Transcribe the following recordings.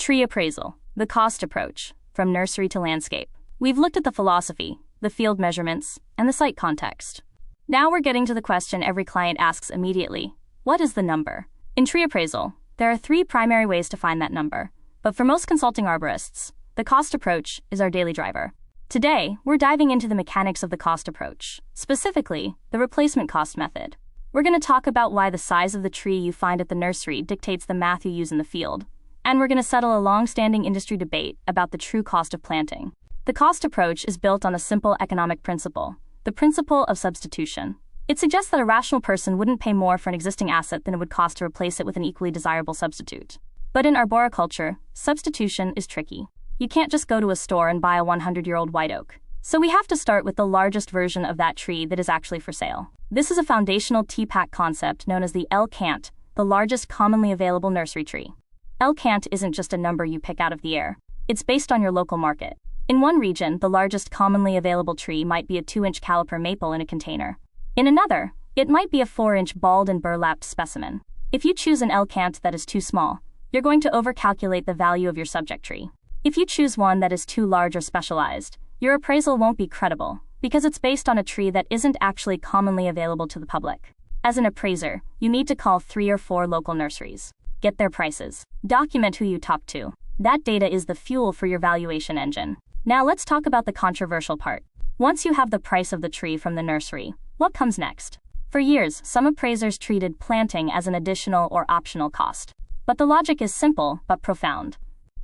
Tree Appraisal, the cost approach, from nursery to landscape. We've looked at the philosophy, the field measurements, and the site context. Now we're getting to the question every client asks immediately: what is the number? In tree appraisal, there are 3 primary ways to find that number, but for most consulting arborists, the cost approach is our daily driver. Today, we're diving into the mechanics of the cost approach, specifically, the replacement cost method. We're going to talk about why the size of the tree you find at the nursery dictates the math you use in the field, and we're going to settle a long-standing industry debate about the true cost of planting. The cost approach is built on a simple economic principle, the principle of substitution. It suggests that a rational person wouldn't pay more for an existing asset than it would cost to replace it with an equally desirable substitute. But in arboriculture, substitution is tricky. You can't just go to a store and buy a 100-year-old white oak. So we have to start with the largest version of that tree that is actually for sale. This is a foundational TPAQ concept known as the LCANT, the largest commonly available nursery tree. LCANT isn't just a number you pick out of the air. It's based on your local market. In one region, the largest commonly available tree might be a 2-inch caliper maple in a container. In another, it might be a 4-inch bald and burlapped specimen. If you choose an LCANT that is too small, you're going to overcalculate the value of your subject tree. If you choose one that is too large or specialized, your appraisal won't be credible, because it's based on a tree that isn't actually commonly available to the public. As an appraiser, you need to call 3 or 4 local nurseries. Get their prices. Document who you talk to. That data is the fuel for your valuation engine. Now let's talk about the controversial part. Once you have the price of the tree from the nursery, what comes next? For years, some appraisers treated planting as an additional or optional cost. But the logic is simple but profound.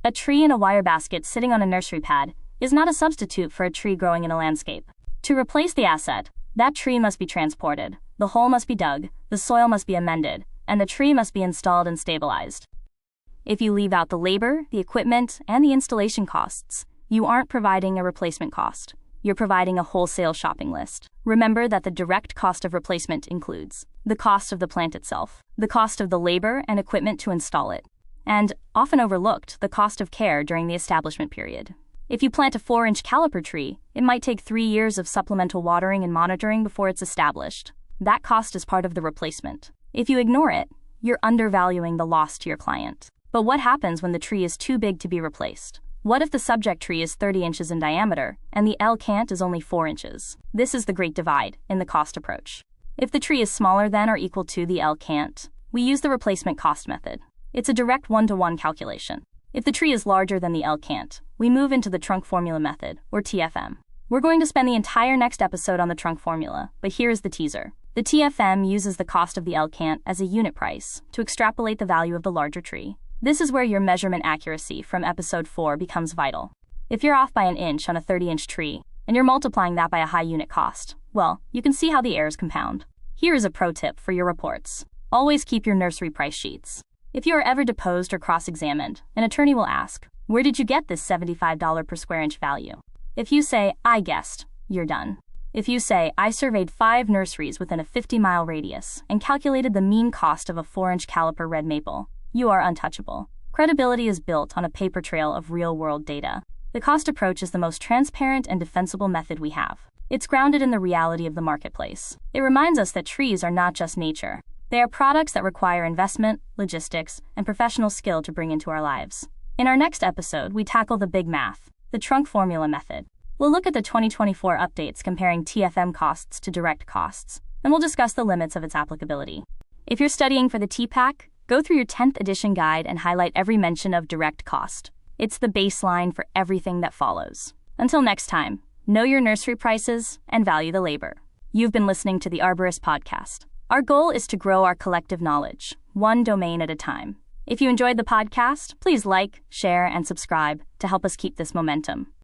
A tree in a wire basket sitting on a nursery pad is not a substitute for a tree growing in a landscape. To replace the asset, that tree must be transported, the hole must be dug, the soil must be amended, and the tree must be installed and stabilized. If you leave out the labor, the equipment, and the installation costs, you aren't providing a replacement cost. You're providing a wholesale shopping list. Remember that the direct cost of replacement includes the cost of the plant itself, the cost of the labor and equipment to install it, and, often overlooked, the cost of care during the establishment period. If you plant a 4-inch caliper tree, it might take 3 years of supplemental watering and monitoring before it's established. That cost is part of the replacement. If you ignore it, you're undervaluing the loss to your client. But what happens when the tree is too big to be replaced? What if the subject tree is 30 inches in diameter, and the LCANT is only 4 inches? This is the great divide in the cost approach. If the tree is smaller than or equal to the LCANT, we use the replacement cost method. It's a direct 1-to-1 calculation. If the tree is larger than the LCANT, we move into the trunk formula method, or TFM. We're going to spend the entire next episode on the trunk formula, but here is the teaser. The TFM uses the cost of the LCANT as a unit price to extrapolate the value of the larger tree. This is where your measurement accuracy from episode 4 becomes vital. If you're off by an inch on a 30-inch tree, and you're multiplying that by a high unit cost, well, you can see how the errors compound. Here is a pro tip for your reports. Always keep your nursery price sheets. If you are ever deposed or cross-examined, an attorney will ask, "Where did you get this $75 per square inch value?" If you say, "I guessed," you're done. If you say, "I surveyed 5 nurseries within a 50-mile radius and calculated the mean cost of a 4-inch caliper red maple," you are untouchable. Credibility is built on a paper trail of real-world data. The cost approach is the most transparent and defensible method we have. It's grounded in the reality of the marketplace. It reminds us that trees are not just nature. They are products that require investment, logistics, and professional skill to bring into our lives. In our next episode, we tackle the big math, the trunk formula method. We'll look at the 2024 updates comparing TFM costs to direct costs, and we'll discuss the limits of its applicability. If you're studying for the TPAQ, go through your 10th edition guide and highlight every mention of direct cost. It's the baseline for everything that follows. Until next time, know your nursery prices and value the labor. You've been listening to the Arborist-podcast. Our goal is to grow our collective knowledge, one domain at a time. If you enjoyed the podcast, please like, share, and subscribe to help us keep this momentum.